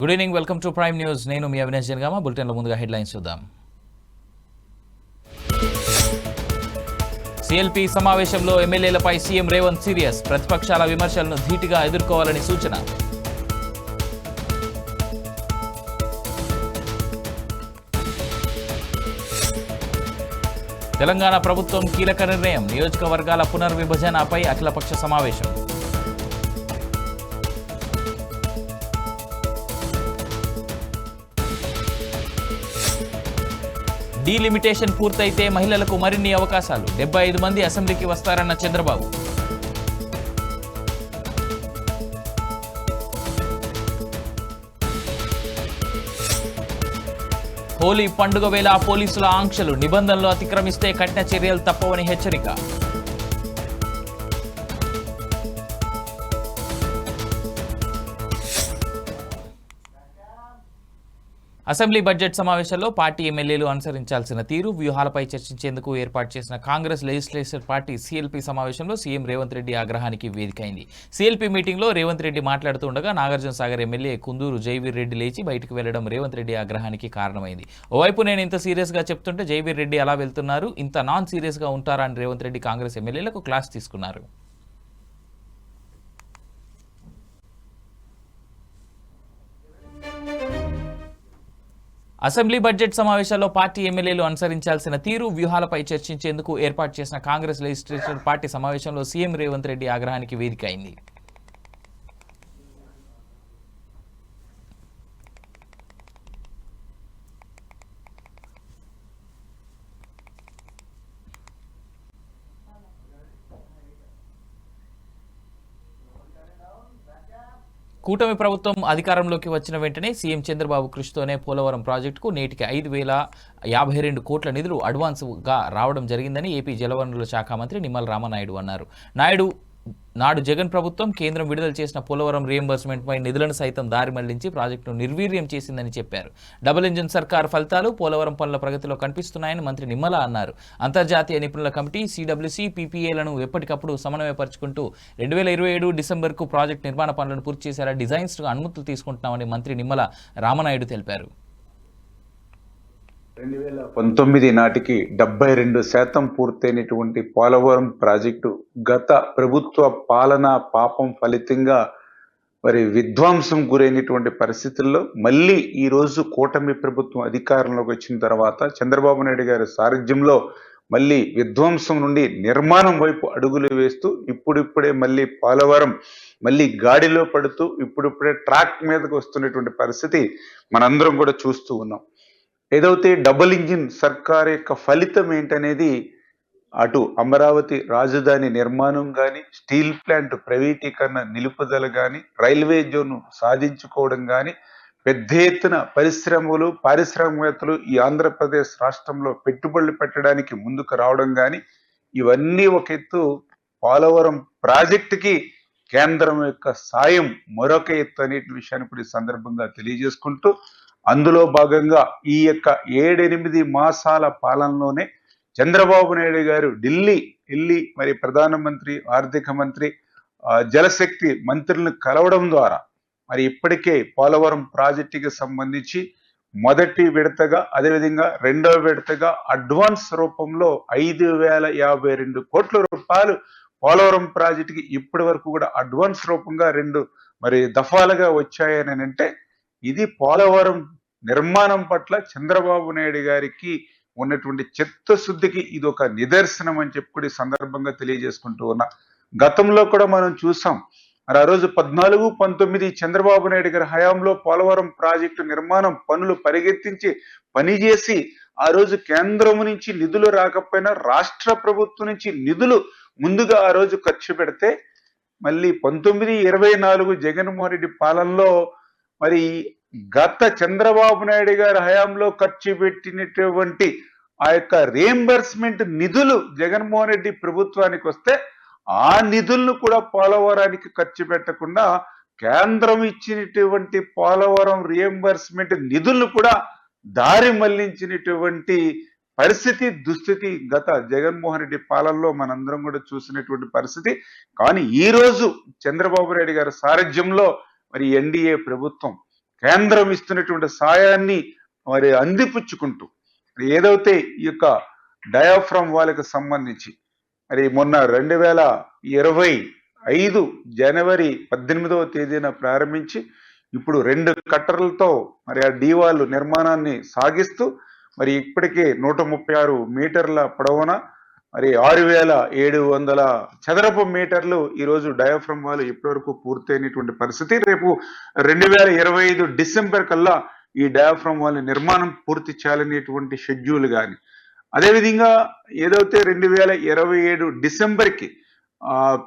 Good evening, welcome to prime news. నేను మీ అవినేష్ జనగామ. బులెటిన్లో ముందుగా హెడ్లైన్స్ చూద్దాం. సిఎల్పి సమావేశంలో ఎమ్మెల్యేలపై సీఎం రేవంత్ సీరియస్. ప్రతిపక్షాల విమర్శలను ధీటుగా ఎదుర్కోవాలని సూచన. తెలంగాణ ప్రభుత్వం కీలక నిర్ణయం. నియోజకవర్గాల పునర్విభజనపై అఖిలపక్ష సమావేశం. డీలిమిటేషన్ పూర్తయితే మహిళలకు మరిన్ని అవకాశాలు. 75 మంది అసెంబ్లీకి వస్తారన్న చంద్రబాబు. హోలీ పండుగ వేళ పోలీసుల ఆంక్షలు. నిబంధనలు అతిక్రమిస్తే కఠిన చర్యలు తప్పవని హెచ్చరిక. అసెంబ్లీ బడ్జెట్ సమావేశాల్లో పార్టీ ఎమ్మెల్యేలు అనుసరించాల్సిన తీరు, వ్యూహాలపై చర్చించేందుకు ఏర్పాటు చేసిన కాంగ్రెస్ లెజిస్లేచర్ పార్టీ సిఎల్పి సమావేశంలో సీఎం రేవంత్ రెడ్డి ఆగ్రహానికి వేదికైంది. సిఎల్పి మీటింగ్లో రేవంత్ రెడ్డి మాట్లాడుతుండగా నాగార్జున సాగర్ ఎమ్మెల్యే కుందూరు జైవీర్ రెడ్డి లేచి బయటకు వెళ్లడం రేవంత్ రెడ్డి ఆగ్రహానికి కారణమైంది. ఓవైపు నేను ఇంత సీరియస్గా చెప్తుంటే జైవీర్ రెడ్డి అలా వెళ్తున్నారు, ఇంత నాన్ సీరియస్గా ఉంటారా అని రేవంత్ రెడ్డి కాంగ్రెస్ ఎమ్మెల్యేలకు క్లాస్ తీసుకున్నారు. అసెంబ్లీ బడ్జెట్ సమావేశాల్లో పార్టీ ఎమ్మెల్యేలు అనుసరించాల్సిన తీరు, వ్యూహాలపై చర్చించేందుకు ఏర్పాటు చేసిన కాంగ్రెస్ లెజిస్లేచర్ పార్టీ సమావేశంలో సీఎం రేవంత్ రెడ్డి ఆగ్రహానికి వేదిక అయింది. కూటమి ప్రభుత్వం అధికారంలోకి వచ్చిన వెంటనే సీఎం చంద్రబాబు కృషితోనే పోలవరం ప్రాజెక్టుకు నేటికి 5,052 కోట్ల నిధులు అడ్వాన్స్గా రావడం జరిగిందని ఏపీ జలవనరుల శాఖ మంత్రి నిమ్మల రామనాయుడు అన్నారు. నాడు జగన్ ప్రభుత్వం కేంద్రం విడుదల చేసిన పోలవరం రీయింబర్స్మెంట్పై నిధులను సైతం దారి మళ్లించి ప్రాజెక్టును నిర్వీర్యం చేసిందని చెప్పారు. డబుల్ ఇంజిన్ సర్కార్ ఫలితాలు పోలవరం పనుల ప్రగతిలో కనిపిస్తున్నాయని మంత్రి నిమ్మల అన్నారు. అంతర్జాతీయ నిపుణుల కమిటీ సిడబ్ల్యూసీ పీపీఏలను ఎప్పటికప్పుడు సమన్వయపరుచుకుంటూ 2027 డిసెంబర్కు ప్రాజెక్టు నిర్మాణ పనులను పూర్తి చేసేలా డిజైన్స్ అనుమతులు తీసుకుంటున్నామని మంత్రి నిమ్మల రామనాయుడు తెలిపారు. 2019 నాటికి 72% పూర్తయినటువంటి పోలవరం ప్రాజెక్టు గత ప్రభుత్వ పాలన పాపం ఫలితంగా విధ్వంసం గురైనటువంటి పరిస్థితుల్లో మళ్ళీ ఈరోజు కూటమి ప్రభుత్వం అధికారంలోకి వచ్చిన తర్వాత చంద్రబాబు నాయుడు గారి సారథ్యంలో మళ్ళీ విధ్వంసం నుండి నిర్మాణం వైపు అడుగులు వేస్తూ ఇప్పుడిప్పుడే మళ్ళీ పోలవరం మళ్ళీ గాడిలో పడుతూ ఇప్పుడిప్పుడే ట్రాక్ మీదకి వస్తున్నటువంటి పరిస్థితి మనందరం కూడా చూస్తూ ఉన్నాం. ఏదైతే డబుల్ ఇంజిన్ సర్కార్ యొక్క ఫలితం ఏంటనేది అటు అమరావతి రాజధాని నిర్మాణం కానీ, స్టీల్ ప్లాంట్ ప్రైవేటీకరణ నిలుపుదల కానీ, రైల్వే జోన్ సాధించుకోవడం కానీ, పెద్ద ఎత్తున పరిశ్రమలు పారిశ్రామికవేత్తలు ఈ ఆంధ్రప్రదేశ్ రాష్ట్రంలో పెట్టుబడులు పెట్టడానికి ముందుకు రావడం కానీ, ఇవన్నీ ఒక ఎత్తు. పోలవరం ప్రాజెక్టుకి కేంద్రం యొక్క సాయం మరొక ఎత్తు అనే విషయాన్ని కూడా ఈ సందర్భంగా తెలియజేసుకుంటూ, అందులో భాగంగా ఈ యొక్క 7-8 మాసాల పాలనలోనే చంద్రబాబు నాయుడు గారు ఢిల్లీ ప్రధానమంత్రి, ఆర్థిక మంత్రి, జలశక్తి మంత్రులను కలవడం ద్వారా ఇప్పటికే పోలవరం ప్రాజెక్టుకి సంబంధించి మొదటి విడతగా అదేవిధంగా రెండవ విడతగా అడ్వాన్స్ రూపంలో 5,052 కోట్ల రూపాయలు పోలవరం ప్రాజెక్టుకి ఇప్పటి వరకు కూడా అడ్వాన్స్ రూపంగా 2 దఫాలుగా వచ్చాయని అంటే ఇది పోలవరం నిర్మాణం పట్ల చంద్రబాబు నాయుడు గారికి ఉన్నటువంటి చిత్తశుద్ధికి ఇది ఒక నిదర్శనం అని చెప్పి సందర్భంగా తెలియజేసుకుంటూ ఉన్నా. గతంలో కూడా మనం చూసాం, ఆ రోజు 14-19 చంద్రబాబు నాయుడు గారి హయాంలో పోలవరం ప్రాజెక్టు నిర్మాణం పనులు పరిగెత్తించి పనిచేసి ఆ రోజు కేంద్రం నుంచి నిధులు రాకపోయినా రాష్ట్ర ప్రభుత్వం నుంచి నిధులు ముందుగా ఆ రోజు ఖర్చు పెడితే మళ్ళీ 19-24 జగన్మోహన్ రెడ్డి పాలనలో గత చంద్రబాబు నాయుడు గారి హయాంలో ఖర్చు పెట్టినటువంటి ఆ యొక్క రియంబర్స్మెంట్ నిధులు జగన్మోహన్ రెడ్డి ప్రభుత్వానికి వస్తే ఆ నిధులను కూడా పోలవరానికి ఖర్చు పెట్టకుండా కేంద్రం ఇచ్చినటువంటి పోలవరం రియంబర్స్మెంట్ నిధులను కూడా దారి మళ్లించినటువంటి దుస్థితి గత జగన్మోహన్ రెడ్డి పాలనలో మనందరం కూడా చూసినటువంటి పరిస్థితి. కానీ ఈ రోజు చంద్రబాబు నాయుడు గారి సారథ్యంలో ఎన్డీఏ ప్రభుత్వం కేంద్రం ఇస్తున్నటువంటి సాయాన్ని మరి అందిపుచ్చుకుంటూ ఏదైతే ఈ యొక్క డయాఫ్రమ్ వాళ్ళకి సంబంధించి మరి మొన్న 2025 జనవరి 18వ తేదీన ప్రారంభించి ఇప్పుడు 2 కట్టర్లతో మరి ఆ డీవాల్ నిర్మాణాన్ని సాగిస్తూ మరి ఇప్పటికే 136 మీటర్ల పొడవున మరి 6,700 చదరపు మీటర్లు ఈరోజు డయాఫ్రమ్ వాల్ ఇప్పటివరకు పూర్తయినటువంటి పరిస్థితి. రేపు 2025 డిసెంబర్ కల్లా ఈ డయాఫ్రమ్ వాల్ నిర్మాణం పూర్తి చేయాలనేటువంటి షెడ్యూల్ కానీ, అదేవిధంగా ఏదైతే 2027 డిసెంబర్కి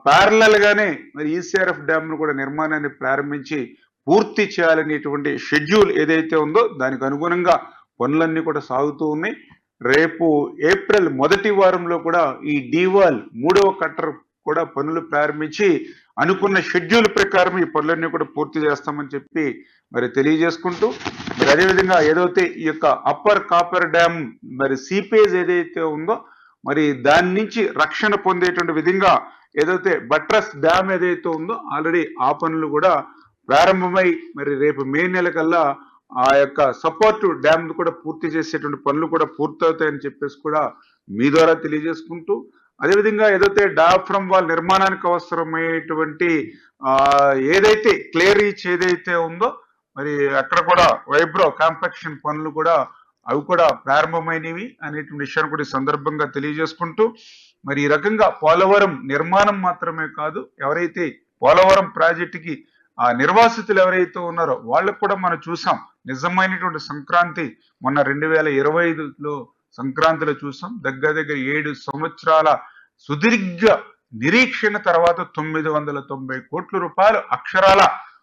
ప్యారలల్ గానే మరి ఈసీఆర్ఎఫ్ డ్యామ్ ను కూడా నిర్మాణాన్ని ప్రారంభించి పూర్తి చేయాలనేటువంటి షెడ్యూల్ ఏదైతే ఉందో దానికి అనుగుణంగా పనులన్నీ కూడా సాగుతూ ఉన్నాయి. రేపు ఏప్రిల్ మొదటి వారంలో కూడా ఈ డీవాల్ 3వ కట్టర్ కూడా పనులు ప్రారంభించి అనుకున్న షెడ్యూల్ ప్రకారం ఈ పనులన్నీ కూడా పూర్తి చేస్తామని చెప్పి మరి తెలియజేసుకుంటూ, మరి అదేవిధంగా ఏదైతే ఈ యొక్క అప్పర్ కాపర్ డ్యామ్ మరి సీపేజ్ ఏదైతే ఉందో మరి దాని నుంచి రక్షణ పొందేటువంటి విధంగా ఏదైతే బట్రస్ డ్యామ్ ఏదైతే ఉందో ఆల్రెడీ ఆ పనులు కూడా ప్రారంభమై మరి రేపు మే నెల కల్లా ఆ యొక్క సపోర్ట్ డ్యామ్ కూడా పూర్తి చేసేటువంటి పనులు కూడా పూర్తవుతాయని చెప్పేసి కూడా మీ ద్వారా తెలియజేసుకుంటూ, అదేవిధంగా ఏదైతే డయాఫ్రమ్ వాల్ నిర్మాణానికి అవసరమయ్యేటువంటి ఏదైతే క్లియర్ రీచ్ ఏదైతే ఉందో మరి అక్కడ కూడా వైబ్రో కాంపాక్షన్ పనులు కూడా అవి కూడా ప్రారంభమైనవి అనేటువంటి విషయాన్ని కూడా ఈ సందర్భంగా తెలియజేసుకుంటూ, మరి ఈ రకంగా పోలవరం నిర్మాణం మాత్రమే కాదు, ఎవరైతే పోలవరం ప్రాజెక్టుకి ఆ నిర్వాసితులు ఎవరైతే ఉన్నారో వాళ్ళకు కూడా మనం చూసాం నిజమైనటువంటి సంక్రాంతి మొన్న 2025లో సంక్రాంతిలో చూసాం. దగ్గర 7 సంవత్సరాల సుదీర్ఘ నిరీక్షణ తర్వాత 990 కోట్ల రూపాయలు అక్షరాల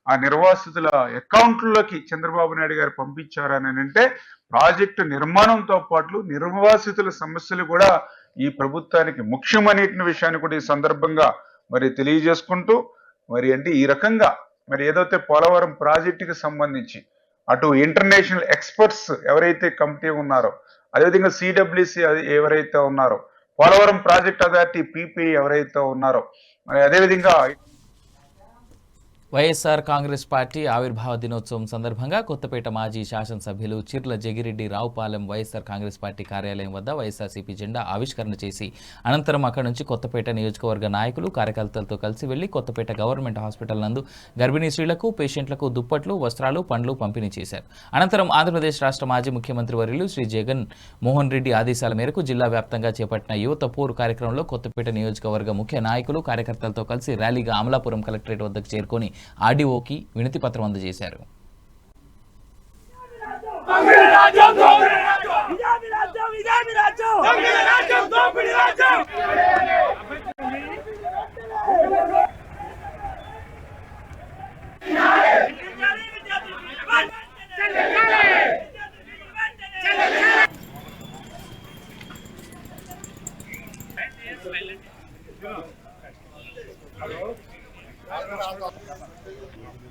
ఆ నిర్వాసితుల అకౌంట్లలోకి చంద్రబాబు నాయుడు గారు పంపించారని అంటే ప్రాజెక్టు నిర్మాణంతో పాటు నిర్వాసితుల సమస్యలు కూడా ఈ ప్రభుత్వానికి ముఖ్యమనేటువంటి విషయాన్ని కూడా ఈ సందర్భంగా మరి తెలియజేసుకుంటూ, మరి అంటే ఈ రకంగా మరి ఏదైతే పోలవరం ప్రాజెక్టుకి సంబంధించి అటు ఇంటర్నేషనల్ ఎక్స్పర్ట్స్ ఎవరైతే కమిటీ ఉన్నారో, అదేవిధంగా సిడబ్ల్యూసి ఎవరైతే ఉన్నారో, పోలవరం ప్రాజెక్ట్ అథారిటీ పీపీ ఎవరైతే ఉన్నారో, మరి అదేవిధంగా వైఎస్ఆర్ కాంగ్రెస్ పార్టీ ఆవిర్భావ దినోత్సవం సందర్భంగా కొత్తపేట మాజీ శాసనసభ్యులు చిర్ల జగిరెడ్డి రావుపాలెం వైఎస్ఆర్ కాంగ్రెస్ పార్టీ కార్యాలయం వద్ద వైఎస్ఆర్సీపీ జెండా ఆవిష్కరణ చేసి అనంతరం అక్కడి నుంచి కొత్తపేట నియోజకవర్గ నాయకులు కార్యకర్తలతో కలిసి వెళ్లి కొత్తపేట గవర్నమెంట్ హాస్పిటల్ నందు గర్భిణీ స్త్రీలకు పేషెంట్లకు దుప్పట్లు, వస్త్రాలు, పండ్లు పంపిణీ చేశారు. అనంతరం ఆంధ్రప్రదేశ్ రాష్ట్ర మాజీ ముఖ్యమంత్రి వర్యులు శ్రీ జగన్ మోహన్ రెడ్డి ఆదేశాల మేరకు జిల్లా వ్యాప్తంగా చేపట్టిన యువత పోరు కార్యక్రమంలో కొత్తపేట నియోజకవర్గ ముఖ్య నాయకులు కార్యకర్తలతో కలిసి ర్యాలీగా అమలాపురం కలెక్టరేట్ వద్దకు చేరుకొని ఆర్డీఓకి వినతి పత్రం అందజేశారు.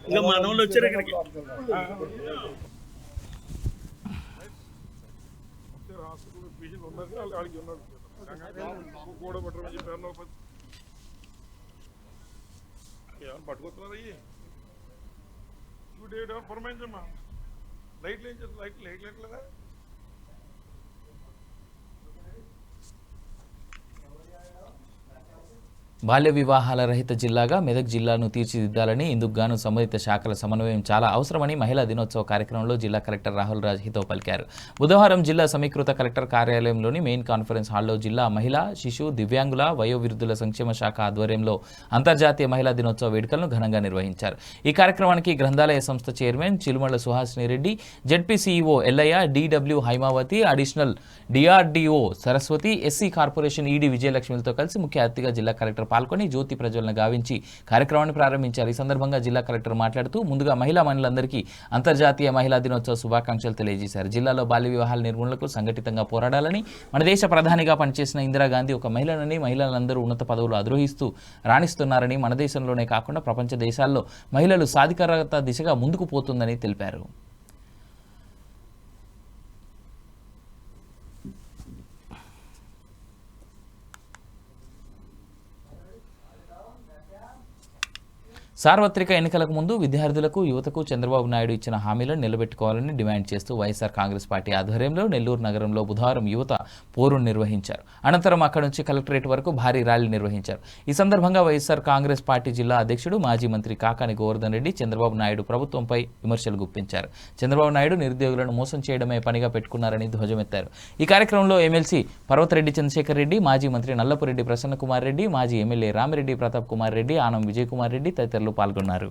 ఇంకా మనోళ్ళు వచ్చారు ఇక్కడికి. పట్టుకొస్తున్నారు అయ్యి పురమాయించమ్మా లైట్లు ఏం చేస్తారు, లైట్లు లేట్లేదా బాల్య వివాహాల రహిత జిల్లాగా మెదక్ జిల్లాను తీర్చిదిద్దాలని ఇందుకు గాను సంబంధిత శాఖల సమన్వయం చాలా అవసరమని మహిళా దినోత్సవ కార్యక్రమంలో జిల్లా కలెక్టర్ రాహుల్ రాజ్ హితవు పలికారు. బుధవారం జిల్లా సమీకృత కలెక్టర్ కార్యాలయంలోని మెయిన్ కాన్ఫరెన్స్ హాల్లో జిల్లా మహిళా, శిశు, దివ్యాంగుల, వయోవృద్ధుల సంక్షేమ శాఖ ఆధ్వర్యంలో అంతర్జాతీయ మహిళా దినోత్సవ వేడుకలను ఘనంగా నిర్వహించారు. ఈ కార్యక్రమానికి గ్రంథాలయ సంస్థ chairman Chilumala Suhasini Reddy, ZP CEO Ellaiah, DW Haimavathi, additional DRDO Saraswathi, SC corporation ED విజయలక్ష్మిలతో కలిసి ముఖ్య అతిథిగా జిల్లా కలెక్టర్ పాల్గొని జ్యోతి ప్రజ్వలన గావించి కార్యక్రమాన్ని ప్రారంభించారు. ఈ సందర్భంగా జిల్లా కలెక్టర్ మాట్లాడుతూ ముందుగా మహిళలందరికీ అంతర్జాతీయ మహిళా దినోత్సవ శుభాకాంక్షలు తెలియజేశారు. జిల్లాలో బాల్య వివాహాల నిర్మూలనకు సంఘటితంగా పోరాడాలని, మన దేశ ప్రధానిగా పనిచేసిన ఇందిరాగాంధీ ఒక మహిళనని, మహిళలందరూ ఉన్నత పదవులు అధిరోహిస్తూ రాణిస్తున్నారని, మన దేశంలోనే కాకుండా ప్రపంచ దేశాల్లో మహిళలు సాధికారత దిశగా ముందుకు పోతుందని తెలిపారు. సార్వత్రిక ఎన్నికలకు ముందు విద్యార్థులకు యువతకు చంద్రబాబు నాయుడు ఇచ్చిన హామీలను నిలబెట్టుకోవాలని డిమాండ్ చేస్తూ వైఎస్ఆర్ కాంగ్రెస్ పార్టీ ఆధ్వర్యంలో నెల్లూరు నగరంలో బుధవారం యువత పోరును నిర్వహించారు. అనంతరం అక్కడి నుంచి కలెక్టరేట్ వరకు భారీ ర్యాలీ నిర్వహించారు. ఈ సందర్భంగా వైఎస్ఆర్ కాంగ్రెస్ పార్టీ జిల్లా అధ్యక్షుడు మాజీ మంత్రి కాకాని గోవర్ధన్ రెడ్డి చంద్రబాబు నాయుడు ప్రభుత్వంపై విమర్శలు గుప్పించారు. చంద్రబాబు నాయుడు నిరుద్యోగులను మోసం చేయడమే పనిగా పెట్టుకున్నారని ధ్వజమెత్తారు. ఈ కార్యక్రమంలో ఎమ్మెల్సీ పర్వతరెడ్డి చంద్రశేఖర్ రెడ్డి, మాజీ మంత్రి నల్లపురెడ్డి ప్రసన్న కుమార్ రెడ్డి, మాజీ ఎమ్మెల్యే రామిరెడ్డి ప్రతాప్ కుమార్ రెడ్డి, ఆనం విజయ్ కుమార్ రెడ్డి తదితరులు పాల్గొన్నారు.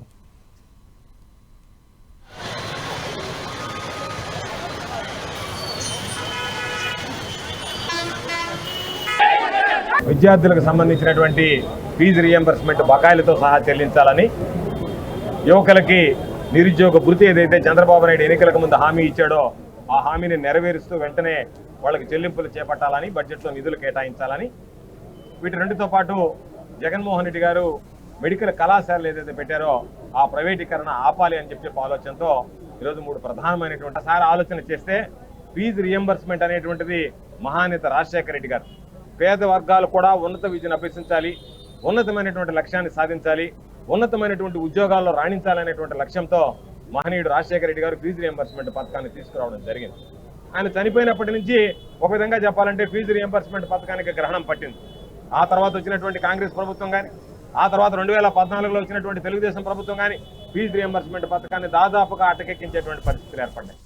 విద్యార్థులకు సంబంధించినటువంటి ఫీజు రియంబర్స్మెంట్ బకాయిలతో సహా చెల్లించాలని, యువకులకి నిరుద్యోగ భృతి ఏదైతే చంద్రబాబు నాయుడు ఎన్నికలకు ముందు హామీ ఇచ్చాడో ఆ హామీని నెరవేరుస్తూ వెంటనే వాళ్ళకి చెల్లింపులు చేపట్టాలని, బడ్జెట్లో నిధులు కేటాయించాలని, వీటి రెండుతో పాటు జగన్మోహన్ రెడ్డి గారు మెడికల్ కళాశాలలు ఏదైతే పెట్టారో ఆ ప్రైవేటీకరణ ఆపాలి అని చెప్పే ఆలోచనతో ఈరోజు 3 ప్రధానమైనటువంటి ఆలోచన చేస్తే ఫీజు రియంబర్స్మెంట్ అనేటువంటిది మహానేత రాజశేఖర రెడ్డి గారు పేద వర్గాలు కూడా ఉన్నత విద్యను అభ్యసించాలి, ఉన్నతమైనటువంటి లక్ష్యాన్ని సాధించాలి, ఉన్నతమైనటువంటి ఉద్యోగాల్లో రాణించాలనేటువంటి లక్ష్యంతో మహనీయుడు రాజశేఖర రెడ్డి గారు ఫీజు రియంబర్స్మెంట్ పథకాన్ని తీసుకురావడం జరిగింది. ఆయన చనిపోయినప్పటి నుంచి ఒక విధంగా చెప్పాలంటే ఫీజు రియంబర్స్మెంట్ పథకానికి గ్రహణం పట్టింది. ఆ తర్వాత వచ్చినటువంటి కాంగ్రెస్ ప్రభుత్వం కానీ, ఆ తర్వాత 2014లో వచ్చినటువంటి తెలుగుదేశం ప్రభుత్వం కానీ ఫీజు రియంబర్స్మెంట్ పథకాన్ని దాదాపుగా అటకెక్కించేటువంటి పరిస్థితులు ఏర్పడ్డాయి.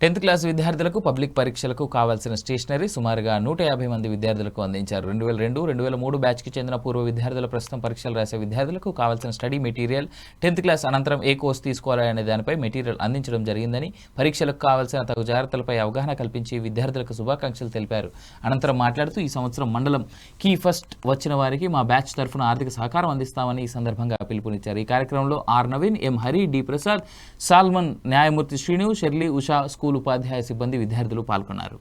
10th క్లాస్ విద్యార్థులకు పబ్లిక్ పరీక్షలకు కావాల్సిన స్టేషనరీ సుమారుగా 150 మంది విద్యార్థులకు అందించారు. 2002-2003 బ్యాచ్కి చెందిన పూర్వ విద్యార్థుల ప్రస్తుతం పరీక్షలు రాసే విద్యార్థులకు కావాల్సిన స్టడీ మెటీరియల్, 10th క్లాస్ అనంతరం ఏ కోర్సు తీసుకోవాలనే దానిపై మెటీరియల్ అందించడం జరిగిందని, పరీక్షలకు కావాల్సిన తగు జాగ్రత్తలపై అవగాహన కల్పించి విద్యార్థులకు శుభాకాంక్షలు తెలిపారు. అనంతరం మాట్లాడుతూ ఈ సంవత్సరం మండలంకి ఫస్ట్ వచ్చిన వారికి మా బ్యాచ్ తరఫున ఆర్థిక సహకారం అందిస్తామని ఈ సందర్భంగా పిలుపునిచ్చారు. ఈ కార్యక్రమంలో R Naveen, M Hari, D Prasad, Solomon, న్యాయమూర్తి శ్రీను, షెర్లీ, ఉషా, స్కూల్ ఉపాధ్యాయ సిబ్బంది, విద్యార్థులు పాల్గొన్నారు.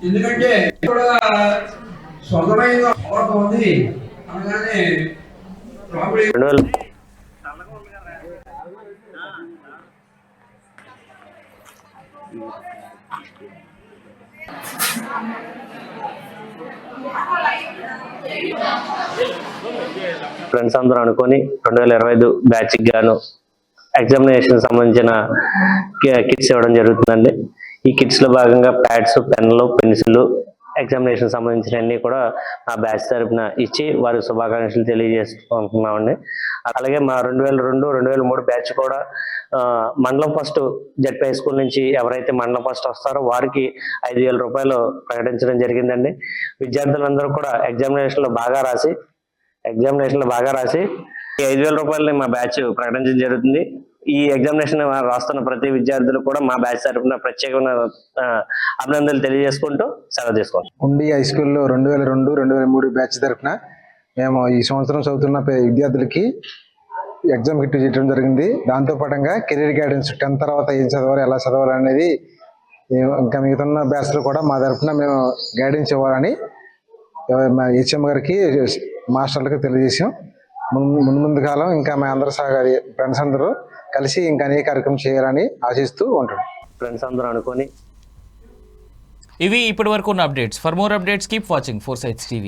ఎందుకంటే కూడా స్వతమైన ఉంది అనగానే ఫ్రెండ్స్ అందరూ అనుకొని 2025 బ్యాచ్కి గాను ఎగ్జామినేషన్ సంబంధించిన కిట్స్ ఇవ్వడం జరుగుతుందండి. ఈ కిట్స్ లో భాగంగా ప్యాడ్స్, పెన్నులు, పెన్సిల్, ఎగ్జామినేషన్ సంబంధించిన అన్ని కూడా మా బ్యాచ్ తరపున ఇచ్చి వారికి శుభాకాంక్షలు తెలియజేసుకుంటున్నామండి. అలాగే మా 2002-2003 బ్యాచ్ కూడా మండలం ఫస్ట్ జడ్పీ హై స్కూల్ నుంచి ఎవరైతే మండలం ఫస్ట్ వస్తారో వారికి 5,000 రూపాయలు ప్రకటించడం జరిగిందండి. విద్యార్థులందరూ కూడా ఎగ్జామినేషన్ లో బాగా రాసి ఈ 5,000 రూపాయలని మా బ్యాచ్ ప్రకటించడం జరుగుతుంది. ఈ ఎగ్జామినేషన్ రాస్తున్న ప్రతి విద్యార్థులు కూడా మా బ్యాచ్ తరఫున ప్రత్యేకమైన అభినందనలు తెలియజేసుకుంటూ సెలవు తీసుకుంటాం. ఉండి హై స్కూల్లో 2002-2003 బ్యాచ్ తరఫున మేము ఈ సంవత్సరం చదువుతున్న విద్యార్థులకి ఎగ్జామ్ కిట్ చేయడం జరిగింది. దాంతో పాటుగా కెరీర్ గైడెన్స్ 10th తర్వాత ఏం చదవాలి, ఎలా చదవాలి అనేది ఇంకా మిగతా బ్యాచ్లు కూడా మా తరఫున మేము గైడెన్స్ ఇవ్వాలని మా హెచ్ఎం గారికి, మాస్టర్లకు తెలియజేసాం. ముందు కాలం ఇంకా మా అందరూ ఫ్రెండ్స్ అందరూ కలిసి ఇంకా అనేక కార్యక్రమం చేయాలని ఆశిస్తూ ఉంటాం. ఫ్రెండ్స్ అందరూ అనుకొని ఇవి ఇప్పటి వరకు ఉన్న updates. For more updates keep watching 4 Sides TV.